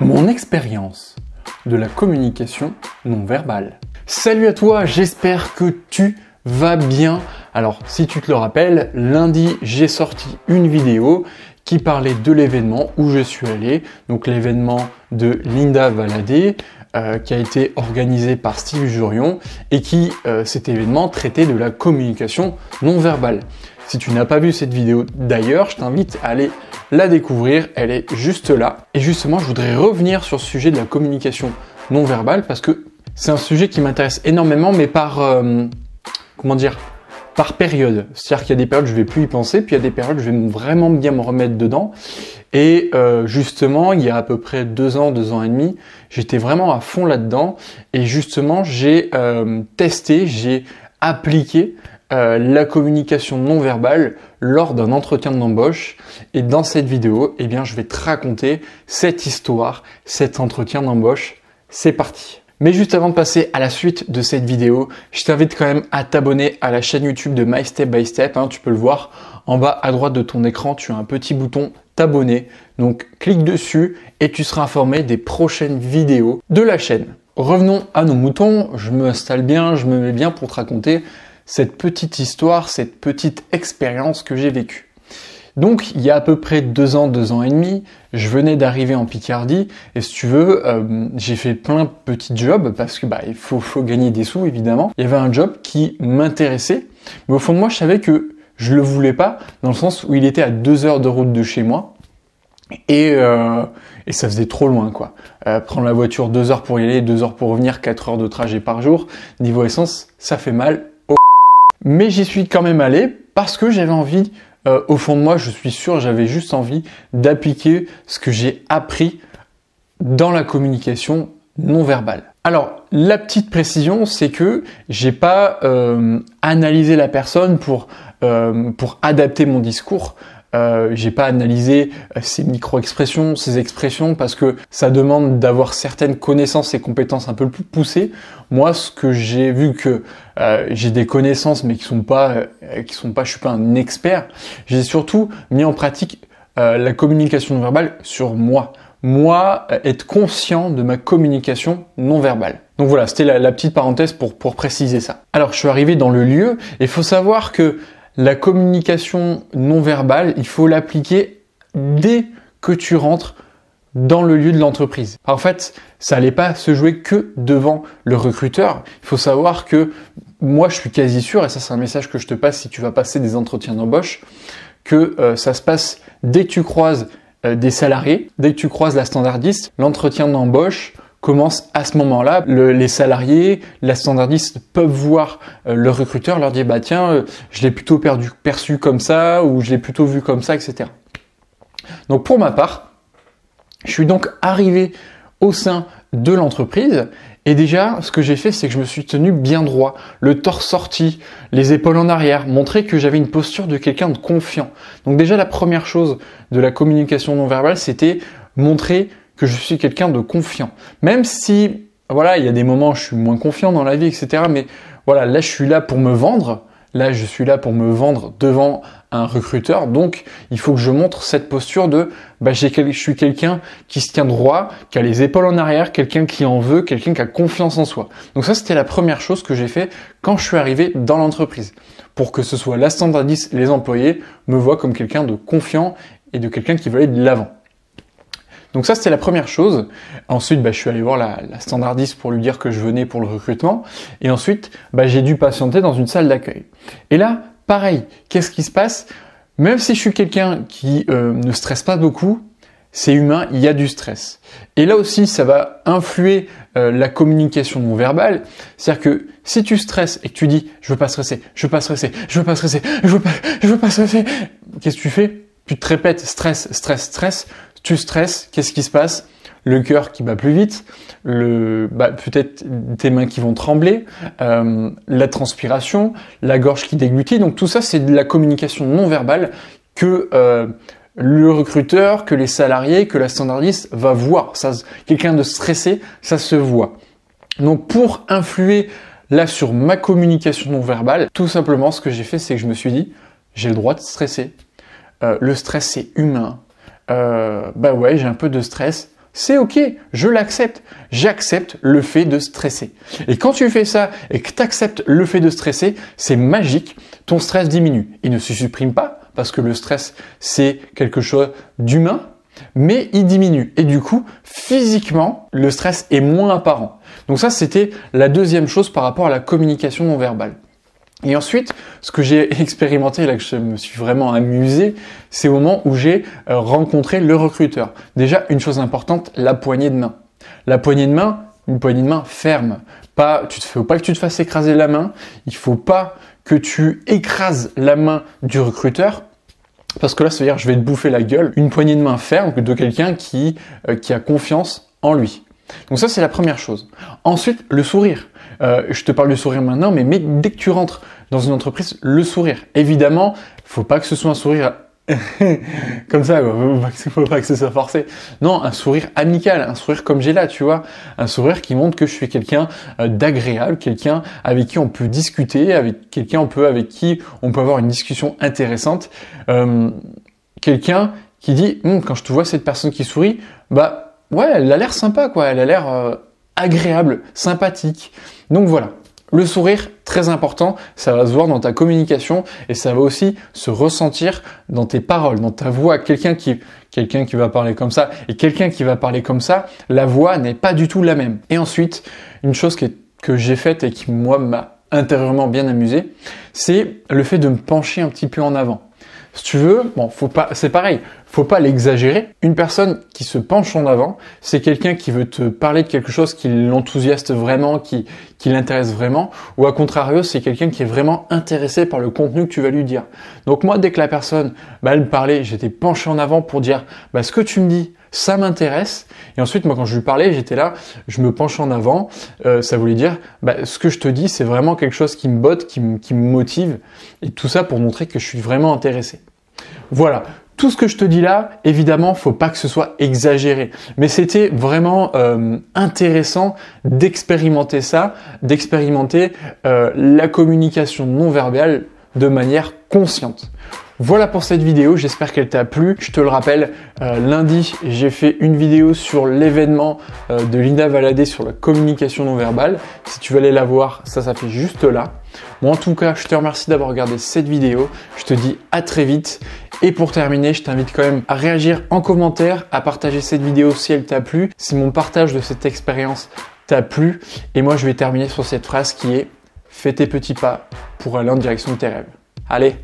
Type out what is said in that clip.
Mon expérience de la communication non verbale. Salut à toi, j'espère que tu vas bien. Alors, si tu te le rappelles, lundi, j'ai sorti une vidéo qui parlait de l'événement où je suis allé. Donc, l'événement de Linda Valadez, qui a été organisé par Steve Jurion et qui, cet événement, traitait de la communication non verbale. Si tu n'as pas vu cette vidéo d'ailleurs, je t'invite à aller la découvrir, elle est juste là. Et justement, je voudrais revenir sur ce sujet de la communication non verbale parce que c'est un sujet qui m'intéresse énormément, mais par période. C'est-à-dire qu'il y a des périodes où je vais plus y penser, puis il y a des périodes où je vais vraiment bien me remettre dedans. Et justement, il y a à peu près 2 ans, 2 ans et demi, j'étais vraiment à fond là-dedans. Et justement, j'ai testé, j'ai appliqué la communication non verbale lors d'un entretien d'embauche. Et dans cette vidéo, eh bien, je vais te raconter cette histoire, cet entretien d'embauche. C'est parti. Mais juste avant de passer à la suite de cette vidéo, je t'invite quand même à t'abonner à la chaîne YouTube de My Step by Step. Tu peux le voir en bas à droite de ton écran, tu as un petit bouton t'abonner. Donc clique dessus et tu seras informé des prochaines vidéos de la chaîne. Revenons à nos moutons, je me installe bien, je me mets bien pour te raconter cette petite histoire, cette petite expérience que j'ai vécue. Donc, il y a à peu près 2 ans, 2 ans et demi, je venais d'arriver en Picardie et si tu veux, j'ai fait plein de petits jobs parce que il faut gagner des sous évidemment. Il y avait un job qui m'intéressait, mais au fond de moi, je savais que je le voulais pas dans le sens où il était à 2 heures de route de chez moi et ça faisait trop loin quoi. Prendre la voiture 2 heures pour y aller, 2 heures pour revenir, 4 heures de trajet par jour, niveau essence, ça fait mal. Mais j'y suis quand même allé parce que j'avais envie, au fond de moi, je suis sûr, j'avais juste envie d'appliquer ce que j'ai appris dans la communication non verbale. Alors, la petite précision, c'est que j'ai pas analysé la personne pour adapter mon discours. J'ai pas analysé ses micro-expressions, ses expressions parce que ça demande d'avoir certaines connaissances et compétences un peu plus poussées. Moi, ce que j'ai vu que j'ai des connaissances mais qui sont pas, je suis pas un expert. J'ai surtout mis en pratique la communication non verbale sur moi. Moi, être conscient de ma communication non verbale. Donc voilà, c'était la petite parenthèse pour préciser ça. Alors, je suis arrivé dans le lieu et il faut savoir que la communication non verbale, il faut l'appliquer dès que tu rentres dans le lieu de l'entreprise. En fait, ça n'allait pas se jouer que devant le recruteur. Il faut savoir que moi, je suis quasi sûr, et ça c'est un message que je te passe si tu vas passer des entretiens d'embauche, que ça se passe dès que tu croises des salariés, dès que tu croises la standardiste, l'entretien d'embauche commence à ce moment-là. Les salariés, la standardiste peuvent voir le recruteur, leur dire tiens, je l'ai plutôt perçu comme ça ou je l'ai plutôt vu comme ça, etc. Donc pour ma part, je suis donc arrivé au sein de l'entreprise et déjà ce que j'ai fait, c'est que je me suis tenu bien droit, le torse sorti, les épaules en arrière, montrer que j'avais une posture de quelqu'un de confiant. Donc déjà la première chose de la communication non verbale, c'était montrer que je suis quelqu'un de confiant. Même si, voilà, il y a des moments où je suis moins confiant dans la vie, etc. Mais voilà, là, je suis là pour me vendre. Là, je suis là pour me vendre devant un recruteur. Donc, il faut que je montre cette posture de, je suis quelqu'un qui se tient droit, qui a les épaules en arrière, quelqu'un qui en veut, quelqu'un qui a confiance en soi. Donc ça, c'était la première chose que j'ai fait quand je suis arrivé dans l'entreprise. Pour que ce soit la standardiste, les employés me voient comme quelqu'un de confiant et de quelqu'un qui veut aller de l'avant. Donc ça, c'était la première chose. Ensuite, je suis allé voir la standardiste pour lui dire que je venais pour le recrutement. Et ensuite, j'ai dû patienter dans une salle d'accueil. Et là, pareil, qu'est-ce qui se passe? Même si je suis quelqu'un qui ne stresse pas beaucoup, c'est humain, il y a du stress. Et là aussi, ça va influer la communication non verbale. C'est-à-dire que si tu stresses et que tu dis « je veux pas stresser, je veux pas stresser, je veux pas stresser, je veux pas stresser », qu'est-ce que tu fais? Tu te répètes stress, stress, stress. Tu stresses, qu'est-ce qui se passe? Le cœur qui bat plus vite, peut-être tes mains qui vont trembler, la transpiration, la gorge qui déglutit. Donc tout ça, c'est de la communication non verbale que le recruteur, que les salariés, que la standardiste va voir. Quelqu'un de stressé, ça se voit. Donc pour influer là sur ma communication non verbale, tout simplement ce que j'ai fait, c'est que je me suis dit, j'ai le droit de stresser. Le stress, c'est humain. Ouais, j'ai un peu de stress, C'est ok, je l'accepte. J'accepte le fait de stresser. Et quand tu fais ça et que tu acceptes le fait de stresser, c'est magique, ton stress diminue. Il ne se supprime pas parce que le stress, c'est quelque chose d'humain, mais il diminue. Et du coup, physiquement, le stress est moins apparent. Donc ça, c'était la deuxième chose par rapport à la communication non verbale. Et ensuite, ce que j'ai expérimenté, là que je me suis vraiment amusé, c'est au moment où j'ai rencontré le recruteur. Déjà, une chose importante, la poignée de main. La poignée de main, une poignée de main ferme. Faut pas que tu te fasses écraser la main. Il faut pas que tu écrases la main du recruteur. Parce que là, ça veut dire que je vais te bouffer la gueule. Une poignée de main ferme de quelqu'un qui a confiance en lui. Donc ça, c'est la première chose. Ensuite, le sourire. Je te parle du sourire maintenant, mais dès que tu rentres dans une entreprise, le sourire. Évidemment, faut pas que ce soit un sourire comme ça, quoi. Faut pas que ce soit forcé. Non, un sourire amical, un sourire comme j'ai là, tu vois. Un sourire qui montre que je suis quelqu'un d'agréable, quelqu'un avec qui on peut discuter, avec qui on peut avoir une discussion intéressante. Quelqu'un qui dit, quand je te vois cette personne qui sourit, bah ouais, elle a l'air sympa, quoi. Elle a l'air agréable, sympathique. Donc voilà. Le sourire, très important, ça va se voir dans ta communication et ça va aussi se ressentir dans tes paroles, dans ta voix. Quelqu'un qui va parler comme ça et quelqu'un qui va parler comme ça, la voix n'est pas du tout la même. Et ensuite, une chose que j'ai faite et qui, moi, m'a intérieurement bien amusé, c'est le fait de me pencher un petit peu en avant. Si tu veux, c'est pareil, faut pas l'exagérer. Une personne qui se penche en avant, c'est quelqu'un qui veut te parler de quelque chose qui l'enthousiaste vraiment, qui l'intéresse vraiment, ou à contrario, c'est quelqu'un qui est vraiment intéressé par le contenu que tu vas lui dire. Donc moi, dès que la personne, elle me parlait, j'étais penché en avant pour dire, ce que tu me dis, ça m'intéresse. Et ensuite, moi, quand je lui parlais, j'étais là, je me penche en avant. Ça voulait dire, ce que je te dis, c'est vraiment quelque chose qui me botte, qui me motive. Et tout ça pour montrer que je suis vraiment intéressé. Voilà. Tout ce que je te dis là, évidemment, faut pas que ce soit exagéré. Mais c'était vraiment intéressant d'expérimenter ça, d'expérimenter la communication non verbale de manière consciente. Voilà pour cette vidéo, j'espère qu'elle t'a plu. Je te le rappelle, lundi, j'ai fait une vidéo sur l'événement de Linda Valadez sur la communication non verbale. Si tu veux aller la voir, ça fait juste là. Bon, en tout cas, je te remercie d'avoir regardé cette vidéo. Je te dis à très vite. Et pour terminer, je t'invite quand même à réagir en commentaire, à partager cette vidéo si elle t'a plu, si mon partage de cette expérience t'a plu. Et moi, je vais terminer sur cette phrase qui est « Fais tes petits pas pour aller en direction de tes rêves ». Allez,